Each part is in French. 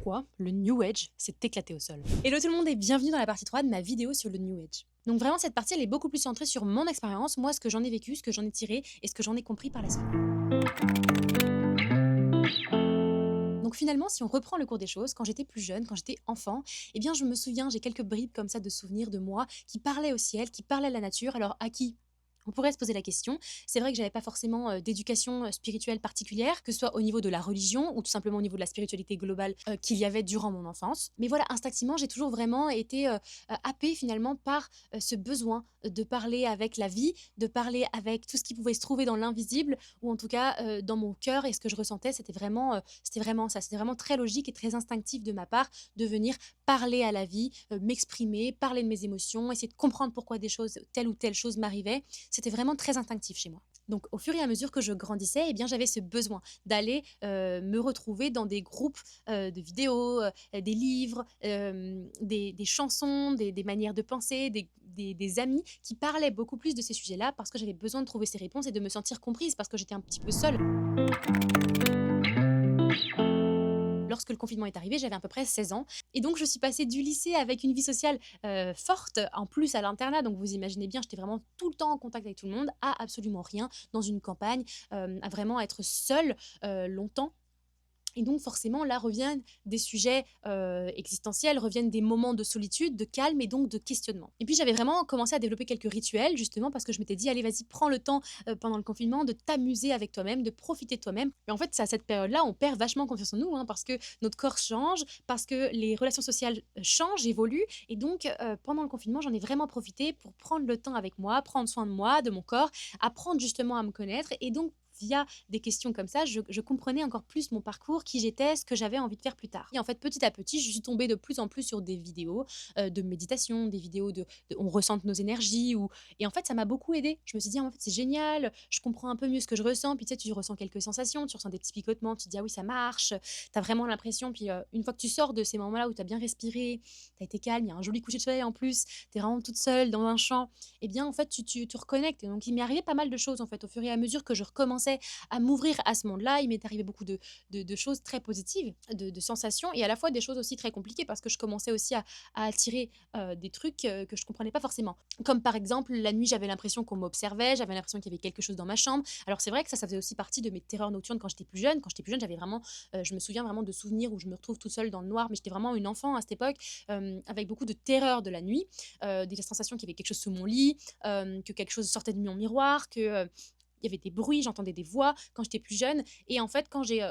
pourquoi le New Age s'est éclaté au sol. Hello tout le monde et bienvenue dans la partie 3 de ma vidéo sur le New Age. Donc vraiment cette partie elle est beaucoup plus centrée sur mon expérience, moi ce que j'en ai vécu, ce que j'en ai tiré et ce que j'en ai compris par la suite. Donc finalement, si on reprend le cours des choses, quand j'étais plus jeune, quand j'étais enfant, eh bien je me souviens, j'ai quelques bribes comme ça de souvenirs de moi qui parlaient au ciel, qui parlaient à la nature. Alors à qui? On pourrait se poser la question. C'est vrai que j'avais pas forcément d'éducation spirituelle particulière, que ce soit au niveau de la religion ou tout simplement au niveau de la spiritualité globale qu'il y avait durant mon enfance. Mais voilà, instinctivement, j'ai toujours vraiment été happée finalement par ce besoin de parler avec la vie, de parler avec tout ce qui pouvait se trouver dans l'invisible, ou en tout cas dans mon cœur. Et ce que je ressentais, c'était vraiment ça. C'était vraiment très logique et très instinctif de ma part de venir parler à la vie, m'exprimer, parler de mes émotions, essayer de comprendre pourquoi des choses, telle ou telle chose m'arrivait. C'était vraiment très instinctif chez moi. Donc au fur et à mesure que je grandissais, eh bien, j'avais ce besoin d'aller me retrouver dans des groupes de vidéos, des livres, des chansons, des manières de penser, des amis qui parlaient beaucoup plus de ces sujets-là parce que j'avais besoin de trouver ces réponses et de me sentir comprise parce que j'étais un petit peu seule. Lorsque le confinement est arrivé, j'avais à peu près 16 ans et donc je suis passée du lycée avec une vie sociale, forte, en plus à l'internat, donc vous imaginez bien, j'étais vraiment tout le temps en contact avec tout le monde, à absolument rien, dans une campagne, à vraiment être seule, longtemps. Et donc forcément, là reviennent des sujets existentiels, reviennent des moments de solitude, de calme et donc de questionnement. Et puis j'avais vraiment commencé à développer quelques rituels, justement parce que je m'étais dit, allez, vas-y, prends le temps pendant le confinement de t'amuser avec toi-même, de profiter de toi-même. Mais en fait, c'est à cette période-là, on perd vachement confiance en nous, hein, parce que notre corps change, parce que les relations sociales changent, évoluent. Et donc, pendant le confinement, j'en ai vraiment profité pour prendre le temps avec moi, prendre soin de moi, de mon corps, apprendre justement à me connaître. Et donc, via des questions comme ça, je comprenais encore plus mon parcours, qui j'étais, ce que j'avais envie de faire plus tard. Et en fait, petit à petit, je suis tombée de plus en plus sur des vidéos de méditation, des vidéos on ressente nos énergies. Et en fait, ça m'a beaucoup aidée. Je me suis dit, ah, en fait, c'est génial, je comprends un peu mieux ce que je ressens. Puis tu sais, tu ressens quelques sensations, tu ressens des petits picotements, tu te dis, ah oui, ça marche. Tu as vraiment l'impression. Puis une fois que tu sors de ces moments-là où tu as bien respiré, tu as été calme, il y a un joli coucher de soleil en plus, tu es vraiment toute seule dans un champ, eh bien, en fait, tu te reconnectes. Et donc, il m'est arrivé pas mal de choses, en fait, au fur et à mesure que je recommençais à m'ouvrir à ce monde-là. Il m'est arrivé beaucoup de choses très positives, de sensations, et à la fois des choses aussi très compliquées, parce que je commençais aussi à attirer des trucs que je comprenais pas forcément. Comme par exemple, la nuit, j'avais l'impression qu'on m'observait, j'avais l'impression qu'il y avait quelque chose dans ma chambre. Alors c'est vrai que ça faisait aussi partie de mes terreurs nocturnes quand j'étais plus jeune. Quand j'étais plus jeune, j'avais vraiment, je me souviens vraiment de souvenirs où je me retrouve toute seule dans le noir, mais j'étais vraiment une enfant à cette époque, avec beaucoup de terreur de la nuit, des sensations qu'il y avait quelque chose sous mon lit, que quelque chose sortait de mon miroir, que il y avait des bruits, j'entendais des voix quand j'étais plus jeune. Et en fait, quand j'ai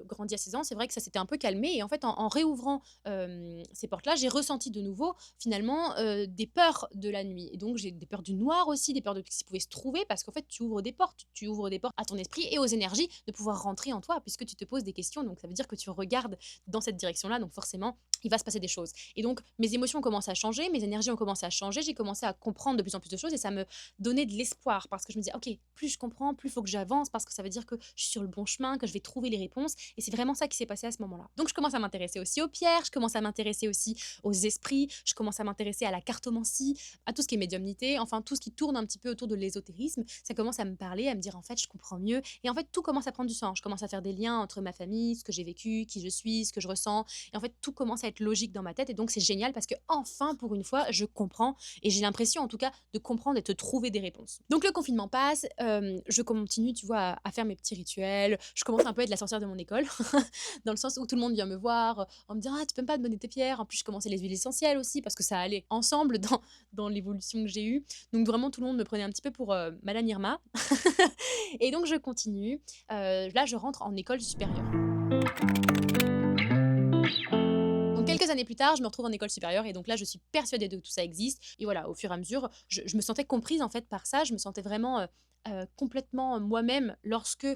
grandi à 16 ans, c'est vrai que ça s'était un peu calmé. Et en fait, en réouvrant ces portes-là, j'ai ressenti de nouveau, finalement, des peurs de la nuit. Et donc, j'ai des peurs du noir aussi, des peurs de ce qui pouvait se trouver, parce qu'en fait, tu ouvres des portes. Tu ouvres des portes à ton esprit et aux énergies de pouvoir rentrer en toi, puisque tu te poses des questions. Donc, ça veut dire que tu regardes dans cette direction-là. Donc, forcément, il va se passer des choses. Et donc, mes émotions ont commencé à changer, mes énergies ont commencé à changer. J'ai commencé à comprendre de plus en plus de choses et ça me donnait de l'espoir, parce que je me disais, ok, plus je comprends, plus il faut que j'avance, parce que ça veut dire que je suis sur le bon chemin, que je vais trouver les réponses. Et c'est vraiment ça qui s'est passé à ce moment-là. Donc je commence à m'intéresser aussi aux pierres, je commence à m'intéresser aussi aux esprits, je commence à m'intéresser à la cartomancie, à tout ce qui est médiumnité, enfin tout ce qui tourne un petit peu autour de l'ésotérisme. Ça commence à me parler, à me dire en fait je comprends mieux. Et en fait tout commence à prendre du sens. Je commence à faire des liens entre ma famille, ce que j'ai vécu, qui je suis, ce que je ressens. Et en fait tout commence à être logique dans ma tête. Et donc c'est génial parce que enfin pour une fois je comprends, et j'ai l'impression en tout cas de comprendre et de trouver des réponses. Donc le confinement passe, je continue, tu vois, à faire mes petits rituels. Je commence un peu à être la sorcière de mon école, dans le sens où tout le monde vient me voir, en me disant ah tu peux même pas te donner tes pierres. En plus je commençais les huiles essentielles aussi parce que ça allait ensemble dans l'évolution que j'ai eue. Donc vraiment tout le monde me prenait un petit peu pour Madame Irma. Et donc je continue. Là je rentre en école supérieure. Donc quelques années plus tard, je me retrouve en école supérieure et donc là, je suis persuadée de que tout ça existe. Et voilà, au fur et à mesure, je me sentais comprise en fait par ça. Je me sentais vraiment complètement moi-même lorsque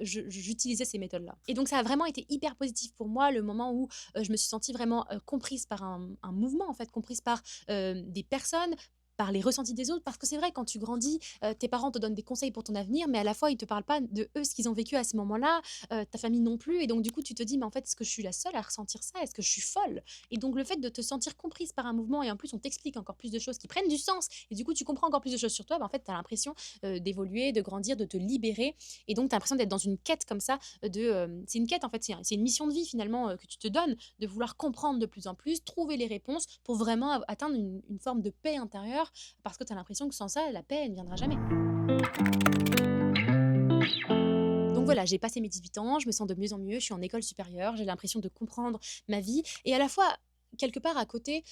j'utilisais ces méthodes-là. Et donc ça a vraiment été hyper positif pour moi, le moment où je me suis sentie vraiment comprise par un mouvement, en fait, comprise par des personnes, par les ressentis des autres. Parce que c'est vrai, quand tu grandis, tes parents te donnent des conseils pour ton avenir, mais à la fois, ils te parlent pas de eux, ce qu'ils ont vécu à ce moment-là, ta famille non plus. Et donc, du coup, tu te dis, mais en fait, est-ce que je suis la seule à ressentir ça? Est-ce que je suis folle? Et donc, le fait de te sentir comprise par un mouvement, et en plus, on t'explique encore plus de choses qui prennent du sens, et du coup, tu comprends encore plus de choses sur toi, bah, en fait, tu as l'impression d'évoluer, de grandir, de te libérer. Et donc, tu as l'impression d'être dans une quête comme ça, c'est une quête, en fait, c'est une mission de vie finalement que tu te donnes, de vouloir comprendre de plus en plus, trouver les réponses pour vraiment atteindre une forme de paix intérieure, parce que tu as l'impression que sans ça, la paix, elle ne viendra jamais. Donc voilà, j'ai passé mes 18 ans, je me sens de mieux en mieux, je suis en école supérieure, j'ai l'impression de comprendre ma vie, et à la fois, quelque part à côté,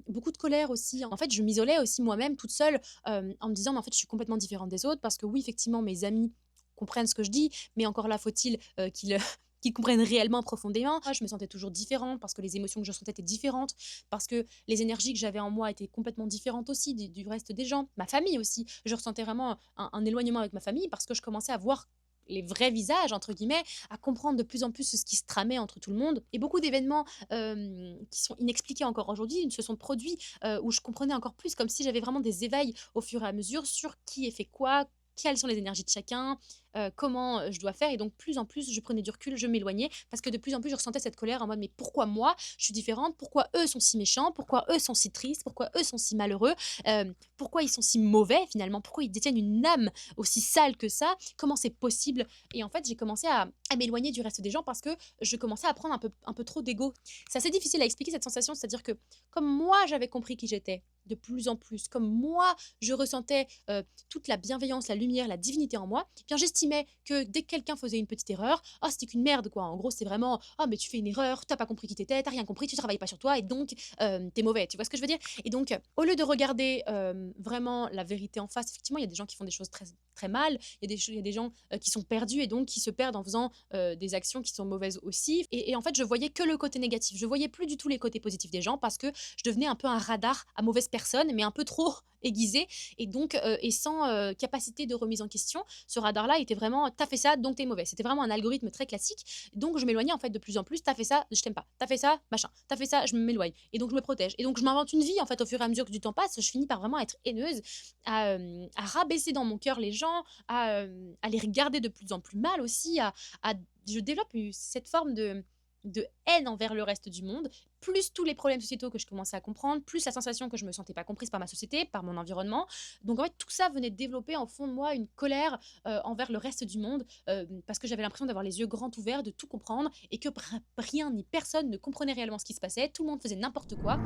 beaucoup de colère aussi. En fait, je m'isolais aussi moi-même toute seule, en me disant: «Mais en fait, je suis complètement différente des autres», parce que oui, effectivement, mes amis comprennent ce que je dis, mais encore là, faut-il, qu'ils, qu'ils comprennent réellement profondément. Moi, je me sentais toujours différente parce que les émotions que je ressentais étaient différentes, parce que les énergies que j'avais en moi étaient complètement différentes aussi du reste des gens. Ma famille aussi, je ressentais vraiment un éloignement avec ma famille parce que je commençais à voir les vrais visages, entre guillemets, à comprendre de plus en plus ce qui se tramait entre tout le monde. Et beaucoup d'événements qui sont inexpliqués encore aujourd'hui se sont produits où je comprenais encore plus, comme si j'avais vraiment des éveils au fur et à mesure sur qui ait fait quoi, quelles sont les énergies de chacun, comment je dois faire. Et donc, plus en plus, je prenais du recul, je m'éloignais, parce que de plus en plus, je ressentais cette colère en mode, mais pourquoi moi, je suis différente? Pourquoi eux sont si méchants? Pourquoi eux sont si tristes? Pourquoi eux sont si malheureux? Pourquoi ils sont si mauvais finalement? Pourquoi ils détiennent une âme aussi sale que ça? Comment c'est possible? Et en fait, j'ai commencé à m'éloigner du reste des gens parce que je commençais à prendre un peu trop d'ego. C'est assez difficile à expliquer cette sensation, c'est-à-dire que comme moi, j'avais compris qui j'étais, de plus en plus, comme moi, je ressentais toute la bienveillance, la lumière, la divinité en moi, eh bien j'estimais que dès que quelqu'un faisait une petite erreur, oh, c'était qu'une merde, quoi. En gros, c'est vraiment, oh, mais tu fais une erreur, t'as pas compris qui t'étais, t'as rien compris, tu travailles pas sur toi, et donc t'es mauvais. Tu vois ce que je veux dire? Et donc, au lieu de regarder vraiment la vérité en face, effectivement, il y a des gens qui font des choses très, très mal, il y a des gens qui sont perdus et donc qui se perdent en faisant des actions qui sont mauvaises aussi. Et en fait, je voyais que le côté négatif. Je voyais plus du tout les côtés positifs des gens parce que je devenais un peu un radar à mauvaises personnes, mais un peu trop aiguisé, et donc et sans capacité de remise en question. Ce radar-là était vraiment: t'as fait ça, donc t'es mauvais. C'était vraiment un algorithme très classique. Donc je m'éloignais en fait de plus en plus. T'as fait ça, je t'aime pas. T'as fait ça, machin. T'as fait ça, je m'éloigne. Et donc je me protège. Et donc je m'invente une vie en fait au fur et à mesure que du temps passe. Je finis par vraiment être haineuse, à rabaisser dans mon cœur les gens, à les regarder de plus en plus mal aussi, à je développe cette forme de haine envers le reste du monde, plus tous les problèmes sociétaux que je commençais à comprendre, plus la sensation que je me sentais pas comprise par ma société, par mon environnement. Donc en fait, tout ça venait développer en fond de moi une colère envers le reste du monde, parce que j'avais l'impression d'avoir les yeux grands ouverts, de tout comprendre, et que rien ni personne ne comprenait réellement ce qui se passait, tout le monde faisait n'importe quoi.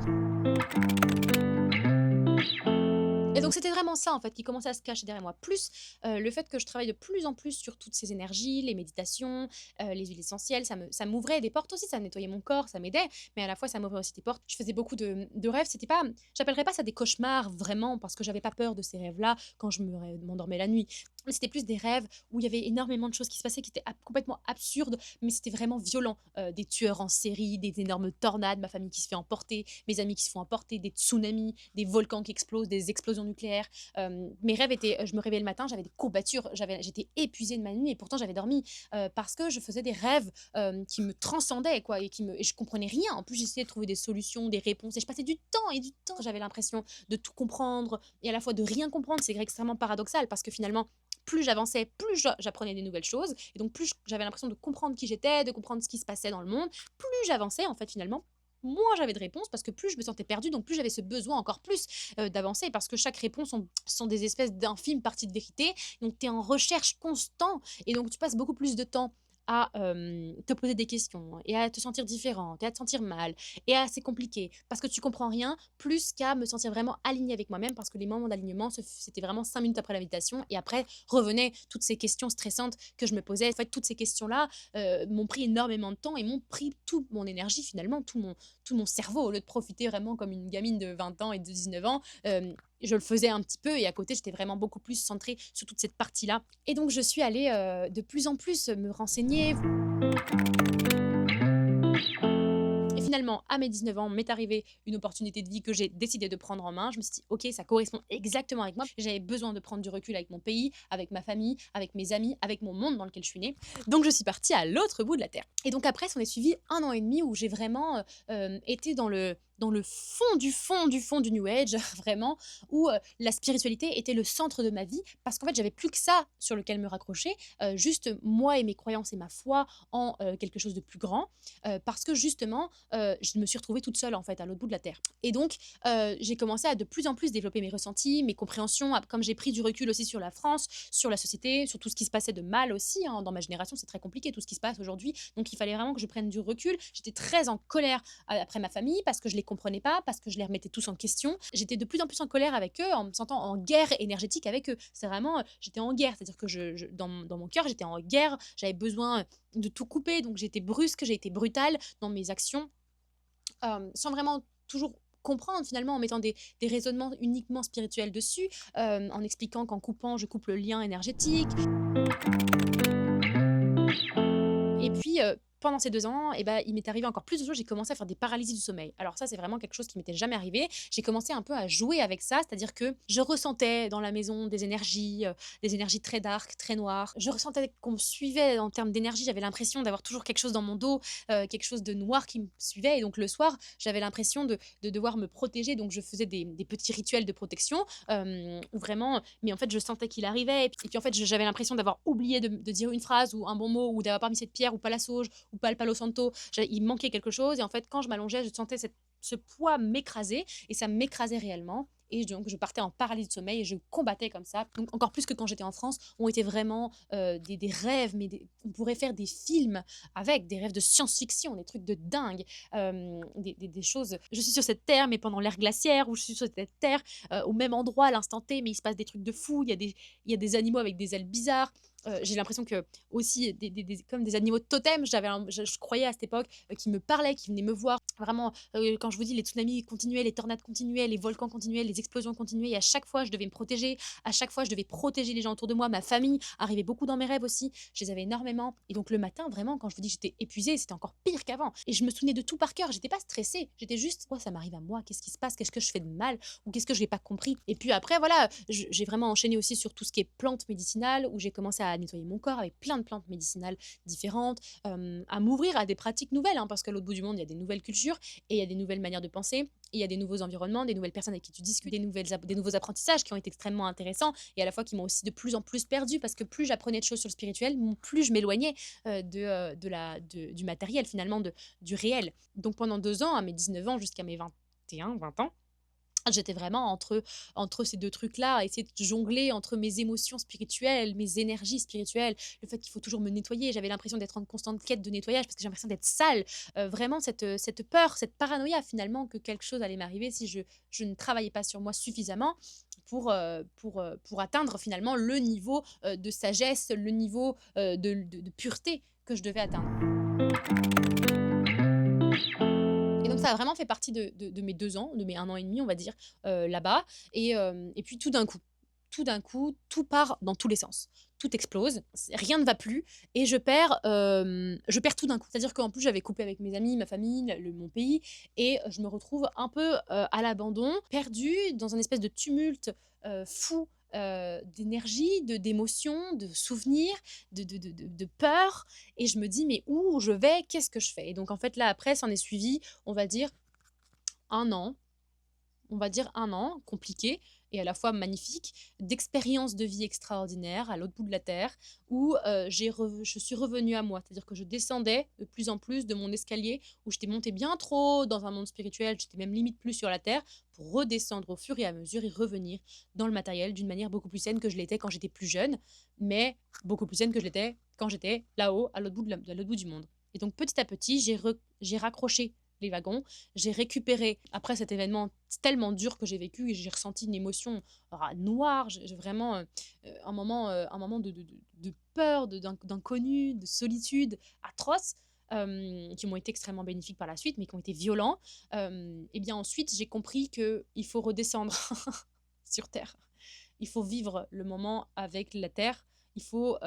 Et donc c'était vraiment ça en fait qui commençait à se cacher derrière moi. Plus le fait que je travaille de plus en plus sur toutes ces énergies, les méditations, les huiles essentielles, ça m'ouvrait des portes aussi, ça nettoyait mon corps, ça m'aidait, mais à la fois ça m'ouvrait aussi des portes. Je faisais beaucoup de rêves, c'était pas, j'appellerais pas ça des cauchemars vraiment, parce que j'avais pas peur de ces rêves-là quand m'endormais la nuit. Mais c'était plus des rêves où il y avait énormément de choses qui se passaient qui étaient complètement absurdes, mais c'était vraiment violent. Des tueurs en série, des énormes tornades, ma famille qui se fait emporter, mes amis qui se font emporter, des tsunamis, des volcans qui explosent, des explosions nucléaires. Mes rêves étaient, je me réveillais le matin, j'avais des courbatures, j'étais épuisée de ma nuit, et pourtant j'avais dormi parce que je faisais des rêves qui me transcendaient, quoi, et je comprenais rien. En plus, j'essayais de trouver des solutions, des réponses, et je passais du temps et du temps. J'avais l'impression de tout comprendre et à la fois de rien comprendre. C'est extrêmement paradoxal parce que finalement, plus j'avançais, plus j'apprenais des nouvelles choses, et donc plus j'avais l'impression de comprendre qui j'étais, de comprendre ce qui se passait dans le monde. Plus j'avançais, en fait, finalement, moins j'avais de réponses parce que plus je me sentais perdue, donc plus j'avais ce besoin encore plus d'avancer, parce que chaque réponse sont des espèces d'infimes parties de vérité. Donc tu es en recherche constant, et donc tu passes beaucoup plus de temps à te poser des questions et à te sentir différente et à te sentir mal et à c'est compliqué parce que tu comprends rien, plus qu'à me sentir vraiment alignée avec moi-même, parce que les moments d'alignement, c'était vraiment 5 minutes après la méditation, et après revenaient toutes ces questions stressantes que je me posais. En fait, toutes ces questions-là m'ont pris énormément de temps et m'ont pris toute mon énergie finalement, tout mon cerveau. Au lieu de profiter vraiment comme une gamine de 20 ans et de 19 ans, je le faisais un petit peu, et à côté, j'étais vraiment beaucoup plus centrée sur toute cette partie-là. Et donc, je suis allée de plus en plus me renseigner. Et finalement, à mes 19 ans, m'est arrivée une opportunité de vie que j'ai décidé de prendre en main. Je me suis dit, ok, ça correspond exactement avec moi. J'avais besoin de prendre du recul avec mon pays, avec ma famille, avec mes amis, avec mon monde dans lequel je suis née. Donc, je suis partie à l'autre bout de la Terre. Et donc, après, s'en est suivi 1 an et demi où j'ai vraiment été dans le fond du fond du fond du New Age, vraiment, où la spiritualité était le centre de ma vie, parce qu'en fait, j'avais plus que ça sur lequel me raccrocher, juste moi et mes croyances et ma foi en quelque chose de plus grand, parce que justement, je me suis retrouvée toute seule, en fait, à l'autre bout de la terre. Et donc, j'ai commencé à de plus en plus développer mes ressentis, mes compréhensions, comme j'ai pris du recul aussi sur la France, sur la société, sur tout ce qui se passait de mal aussi, hein. Dans ma génération, c'est très compliqué tout ce qui se passe aujourd'hui, donc il fallait vraiment que je prenne du recul. J'étais très en colère après ma famille parce que je les comprenais pas, parce que je les remettais tous en question. J'étais de plus en plus en colère avec eux, en me sentant en guerre énergétique avec eux. C'est vraiment, j'étais en guerre, c'est-à-dire que dans mon cœur, j'étais en guerre, j'avais besoin de tout couper, donc j'étais brusque, j'ai été brutale dans mes actions, sans vraiment toujours comprendre finalement, en mettant des raisonnements uniquement spirituels dessus, en expliquant qu'en coupant, je coupe le lien énergétique. Et puis, pendant ces 2 ans et ben il m'est arrivé encore plus de choses, j'ai commencé à faire des paralysies du sommeil. Alors ça, c'est vraiment quelque chose qui m'était jamais arrivé. J'ai commencé un peu à jouer avec ça, c'est-à-dire que je ressentais dans la maison des énergies très dark, très noires. Je ressentais qu'on me suivait en termes d'énergie, j'avais l'impression d'avoir toujours quelque chose dans mon dos, quelque chose de noir qui me suivait, et donc le soir, j'avais l'impression de devoir me protéger, donc je faisais des petits rituels de protection, où vraiment, mais en fait, je sentais qu'il arrivait, et puis en fait, j'avais l'impression d'avoir oublié de dire une phrase ou un bon mot, ou d'avoir pas mis cette pierre ou pas la sauge ou pas le palo santo. Il manquait quelque chose, et en fait, quand je m'allongeais, je sentais ce poids m'écraser, et ça m'écrasait réellement. Et donc, je partais en paralysie de sommeil et je combattais comme ça. Donc, encore plus que quand j'étais en France, ont été vraiment des rêves, mais on pourrait faire des films avec des rêves de science-fiction, des trucs de dingue, des choses. Je suis sur cette terre, mais pendant l'ère glaciaire, ou je suis sur cette terre au même endroit à l'instant T, mais il se passe des trucs de fou. Il y a des animaux avec des ailes bizarres. J'ai l'impression que aussi comme des animaux de totem, je croyais à cette époque, qui me parlaient, qui venaient me voir. Vraiment, quand je vous dis, les tsunamis continuaient, les tornades continuaient, les volcans continuaient, les explosions continuaient, et à chaque fois, je devais me protéger. À chaque fois, je devais protéger les gens autour de moi. Ma famille arrivait beaucoup dans mes rêves aussi. Je les avais énormément. Et donc le matin, vraiment, quand je vous dis j'étais épuisée, c'était encore pire qu'avant. Et je me souvenais de tout par cœur. J'étais pas stressée. J'étais juste, pourquoi ça m'arrive à moi? Qu'est-ce qui se passe? Qu'est-ce que je fais de mal? Ou qu'est-ce que je n'ai pas compris? Et puis après, voilà, j'ai vraiment enchaîné aussi sur tout ce qui est plantes médicinales, où j'ai commencé à nettoyer mon corps avec plein de plantes médicinales différentes, à m'ouvrir à des pratiques nouvelles, hein, parce qu'à l'autre bout du monde, il y a des nouvelles cultures, et il y a des nouvelles manières de penser, et il y a des nouveaux environnements, des nouvelles personnes avec qui tu discutes, des nouveaux apprentissages qui ont été extrêmement intéressants, et à la fois qui m'ont aussi de plus en plus perdue, parce que plus j'apprenais de choses sur le spirituel, plus je m'éloignais du matériel, finalement, du réel. Donc pendant 2 ans, à mes 19 ans jusqu'à mes 21, 20 ans, j'étais vraiment entre ces 2 trucs-là, à essayer de jongler entre mes émotions spirituelles, mes énergies spirituelles, le fait qu'il faut toujours me nettoyer. J'avais l'impression d'être en constante quête de nettoyage parce que j'ai l'impression d'être sale. Vraiment cette peur, cette paranoïa finalement que quelque chose allait m'arriver si je ne travaillais pas sur moi suffisamment pour atteindre finalement le niveau, de sagesse, le niveau, de pureté que je devais atteindre. Et donc ça a vraiment fait partie de mes 2 ans, de mes 1 an et demi, on va dire, là-bas. Et puis tout d'un coup, tout part dans tous les sens. Tout explose, rien ne va plus, et je perds tout d'un coup. C'est-à-dire qu'en plus, j'avais coupé avec mes amis, ma famille, mon pays, et je me retrouve un peu à l'abandon, perdue dans un espèce de tumulte fou, d'énergie, d'émotions, de souvenirs, de peur. Et je me dis, mais où je vais? Qu'est-ce que je fais? Et donc, en fait, là, après, s'en est suivi, on va dire, 1 an, compliqué et à la fois magnifique, d'expériences de vie extraordinaires à l'autre bout de la terre, où je suis revenue à moi. C'est-à-dire que je descendais de plus en plus de mon escalier, où j'étais montée bien trop dans un monde spirituel, j'étais même limite plus sur la terre, pour redescendre au fur et à mesure et revenir dans le matériel d'une manière beaucoup plus saine que je l'étais quand j'étais plus jeune, mais beaucoup plus saine que je l'étais quand j'étais là-haut, à l'autre bout, à l'autre bout du monde. Et donc petit à petit, j'ai raccroché les wagons. J'ai récupéré, après cet événement tellement dur que j'ai vécu, et j'ai ressenti une émotion noire, j'ai vraiment un moment de peur, d'inconnu, de solitude atroce, qui m'ont été extrêmement bénéfiques par la suite, mais qui ont été violents. Et bien ensuite, j'ai compris qu'il faut redescendre sur Terre. Il faut vivre le moment avec la Terre. Il faut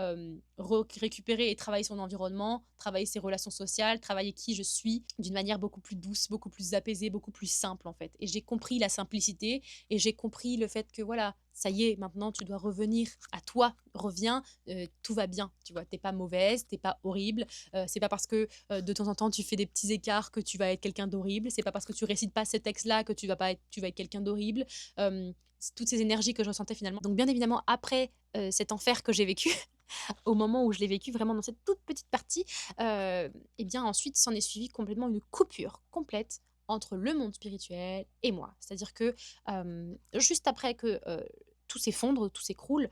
récupérer et travailler son environnement, travailler ses relations sociales, travailler qui je suis d'une manière beaucoup plus douce, beaucoup plus apaisée, beaucoup plus simple en fait. Et j'ai compris la simplicité, et j'ai compris le fait que voilà, ça y est, maintenant tu dois revenir à toi, reviens, tout va bien, tu vois? Tu pas mauvaise, t'es pas horrible, c'est pas parce que, de temps en temps tu fais des petits écarts que tu vas être quelqu'un d'horrible, c'est pas parce que tu récites pas ce texte-là que tu vas être quelqu'un d'horrible. C Toutes ces énergies que je ressentais finalement. Donc bien évidemment après, cet enfer que j'ai vécu, au moment où je l'ai vécu vraiment dans cette toute petite partie, et bien ensuite s'en est suivi complètement une coupure complète entre le monde spirituel et moi. C'est-à-dire que, juste après que, tout s'effondre, tout s'écroule,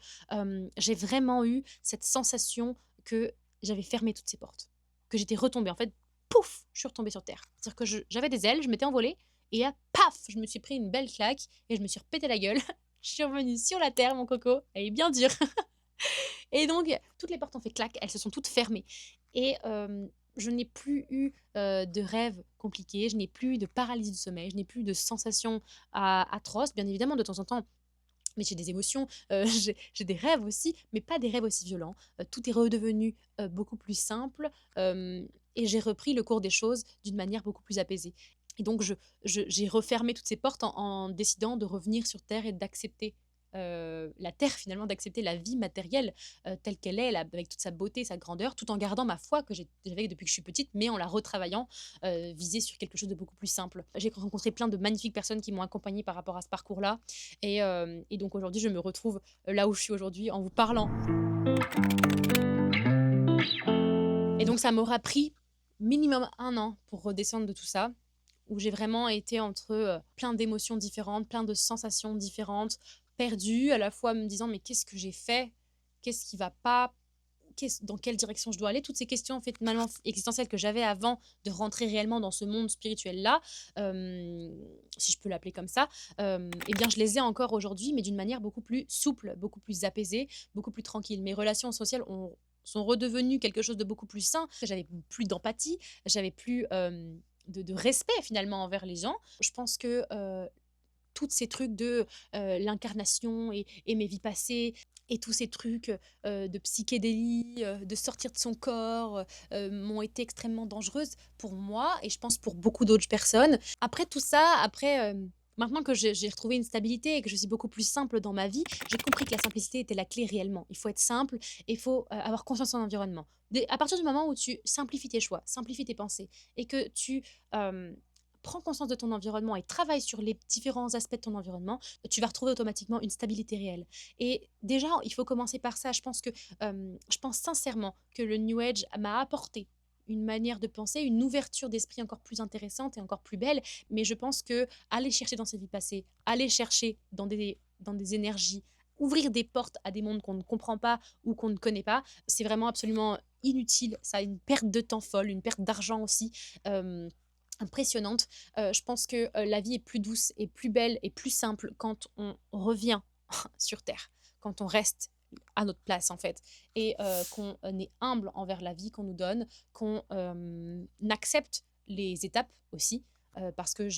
j'ai vraiment eu cette sensation que j'avais fermé toutes ces portes, que j'étais retombée. En fait, pouf! Je suis retombée sur terre. C'est-à-dire que j'avais des ailes, je m'étais envolée et là, paf! Je me suis pris une belle claque et je me suis repété la gueule. Je suis revenue sur la terre, mon coco, elle est bien dure. Et donc, toutes les portes ont fait clac, elles se sont toutes fermées. Et je n'ai plus eu de rêves compliqués, je n'ai plus eu de paralysie du sommeil, je n'ai plus de sensations atroces. Bien évidemment, de temps en temps, mais j'ai des émotions, j'ai des rêves aussi, mais pas des rêves aussi violents. Tout est redevenu beaucoup plus simple, et j'ai repris le cours des choses d'une manière beaucoup plus apaisée. Et donc, j'ai refermé toutes ces portes en décidant de revenir sur terre et d'accepter la terre, finalement, d'accepter la vie matérielle telle qu'elle est, avec toute sa beauté, sa grandeur, tout en gardant ma foi que j'avais depuis que je suis petite, mais en la retravaillant, visée sur quelque chose de beaucoup plus simple. J'ai rencontré plein de magnifiques personnes qui m'ont accompagnée par rapport à ce parcours-là. Et donc aujourd'hui, je me retrouve là où je suis aujourd'hui en vous parlant. Et donc ça m'aura pris minimum 1 an pour redescendre de tout ça, où j'ai vraiment été entre, plein d'émotions différentes, plein de sensations différentes, perdue, à la fois me disant: «Mais qu'est-ce que j'ai fait? Qu'est-ce qui va pas? Dans quelle direction je dois aller?» Toutes ces questions en fait finalement existentielles que j'avais avant de rentrer réellement dans ce monde spirituel-là, si je peux l'appeler comme ça, et bien je les ai encore aujourd'hui, mais d'une manière beaucoup plus souple, beaucoup plus apaisée, beaucoup plus tranquille. Mes relations sociales sont redevenues quelque chose de beaucoup plus sain. J'avais plus d'empathie, j'avais plus, de respect finalement envers les gens. Je pense que, toutes ces trucs de, l'incarnation et mes vies passées et tous ces trucs, de psychédélie, de sortir de son corps, m'ont été extrêmement dangereuses pour moi et je pense pour beaucoup d'autres personnes. Après tout ça, maintenant que j'ai retrouvé une stabilité et que je suis beaucoup plus simple dans ma vie, j'ai compris que la simplicité était la clé réellement. Il faut être simple et il faut, avoir conscience de son environnement. Dès à partir du moment où tu simplifies tes choix, simplifies tes pensées et que tu, prends conscience de ton environnement et travaille sur les différents aspects de ton environnement, tu vas retrouver automatiquement une stabilité réelle. Et déjà, il faut commencer par ça. Je pense sincèrement que le New Age m'a apporté une manière de penser, une ouverture d'esprit encore plus intéressante et encore plus belle. Mais je pense que aller chercher dans ses vies passées, aller chercher dans des énergies, ouvrir des portes à des mondes qu'on ne comprend pas ou qu'on ne connaît pas, c'est vraiment absolument inutile. Ça a une perte de temps folle, une perte d'argent aussi. euh, Impressionnante. Je pense que, la vie est plus douce et plus belle et plus simple quand on revient sur terre, quand on reste à notre place, en fait et qu'on, est humble envers la vie qu'on nous donne, qu'on, accepte les étapes aussi, parce que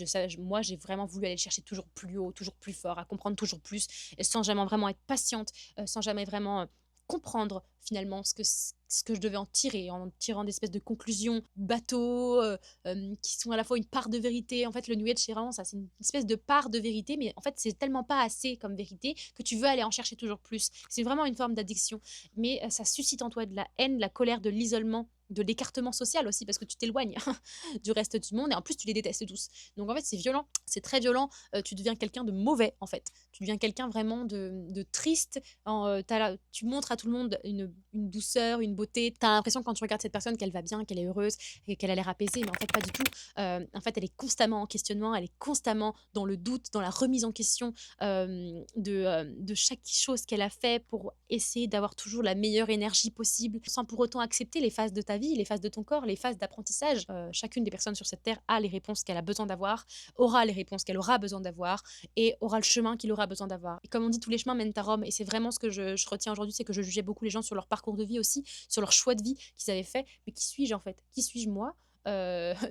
moi, j'ai vraiment voulu aller chercher toujours plus haut, toujours plus fort, à comprendre toujours plus, et sans jamais vraiment être patiente, sans jamais vraiment, comprendre finalement ce que je devais en tirer, en tirant des espèces de conclusions bateau, qui sont à la fois une part de vérité. En fait, le New Age, c'est vraiment ça, c'est une espèce de part de vérité, mais en fait, c'est tellement pas assez comme vérité que tu veux aller en chercher toujours plus. C'est vraiment une forme d'addiction, mais ça suscite en toi de la haine, de la colère, de l'isolement, de l'écartement social aussi, parce que tu t'éloignes du reste du monde et en plus, tu les détestes tous. Donc en fait, c'est violent, c'est très violent. Tu deviens quelqu'un de mauvais, en fait. Tu deviens quelqu'un vraiment de triste. Tu montres à tout le monde une douceur, une beauté. Tu as l'impression quand tu regardes cette personne qu'elle va bien, qu'elle est heureuse et qu'elle a l'air apaisée, mais en fait, pas du tout. En fait, elle est constamment en questionnement, elle est constamment dans le doute, dans la remise en question de chaque chose qu'elle a fait pour essayer d'avoir toujours la meilleure énergie possible, sans pour autant accepter les phases de ta vie, les phases de ton corps, les phases d'apprentissage. Chacune des personnes sur cette terre a les réponses qu'elle a besoin d'avoir, aura les réponses qu'elle aura besoin d'avoir et aura le chemin qu'il aura besoin d'avoir. Et comme on dit, tous les chemins mènent à Rome. Et c'est vraiment ce que je retiens aujourd'hui, c'est que je jugeais beaucoup les gens sur leur parcours de vie aussi, sur leur choix de vie qu'ils avaient fait. Mais qui suis-je en fait? Qui suis-je moi,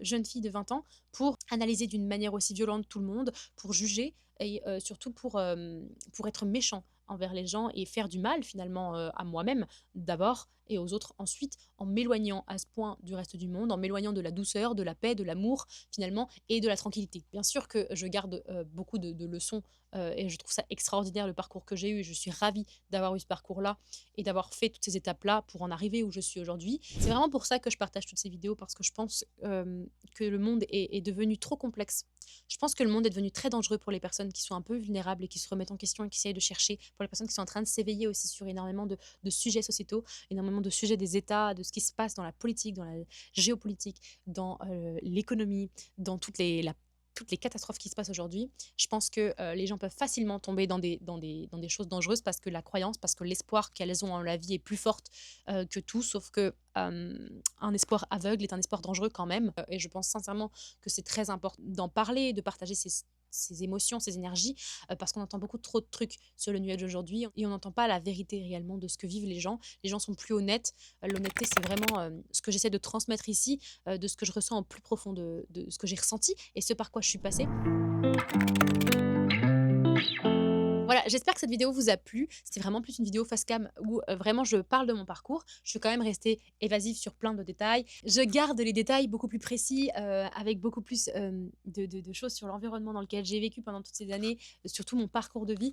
jeune fille de 20 ans, pour analyser d'une manière aussi violente tout le monde, pour juger et surtout pour être méchant envers les gens et faire du mal finalement à moi-même d'abord et aux autres ensuite, en m'éloignant à ce point du reste du monde, en m'éloignant de la douceur, de la paix, de l'amour finalement et de la tranquillité. Bien sûr que je garde beaucoup de leçons et je trouve ça extraordinaire le parcours que j'ai eu et je suis ravie d'avoir eu ce parcours-là et d'avoir fait toutes ces étapes-là pour en arriver où je suis aujourd'hui. C'est vraiment pour ça que je partage toutes ces vidéos parce que je pense que le monde est devenu trop complexe. Je pense que le monde est devenu très dangereux pour les personnes qui sont un peu vulnérables et qui se remettent en question et qui essayent de chercher, pour les personnes qui sont en train de s'éveiller aussi sur énormément de sujets sociétaux, énormément de sujets des États, de ce qui se passe dans la politique, dans la géopolitique, dans l'économie, dans toutes les catastrophes qui se passent aujourd'hui. Je pense que les gens peuvent facilement tomber dans des choses dangereuses parce que la croyance, parce que l'espoir qu'elles ont en la vie est plus forte que tout, sauf que un espoir aveugle est un espoir dangereux quand même. Et je pense sincèrement que c'est très important d'en parler, de partager ses émotions, ses énergies, parce qu'on entend beaucoup trop de trucs sur le nuage d'aujourd'hui et on n'entend pas la vérité réellement de ce que vivent les gens. Les gens sont plus honnêtes. L'honnêteté, c'est vraiment ce que j'essaie de transmettre ici, de ce que je ressens au plus profond de ce que j'ai ressenti et ce par quoi je suis passée. Voilà, j'espère que cette vidéo vous a plu. C'était vraiment plus une vidéo face cam où vraiment je parle de mon parcours. Je suis quand même restée évasive sur plein de détails. Je garde les détails beaucoup plus précis, avec beaucoup plus de choses sur l'environnement dans lequel j'ai vécu pendant toutes ces années, surtout mon parcours de vie.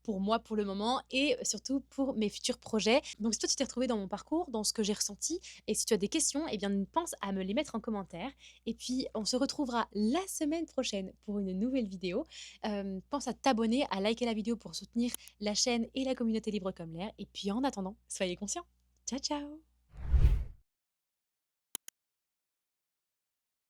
Pour moi, pour le moment, et surtout pour mes futurs projets. Donc, si toi, tu t'es retrouvé dans mon parcours, dans ce que j'ai ressenti, et si tu as des questions, eh bien, pense à me les mettre en commentaire. Et puis, on se retrouvera la semaine prochaine pour une nouvelle vidéo. Pense à t'abonner, à liker la vidéo pour soutenir la chaîne et la communauté Libre comme l'air. Et puis, en attendant, soyez conscients. Ciao, ciao!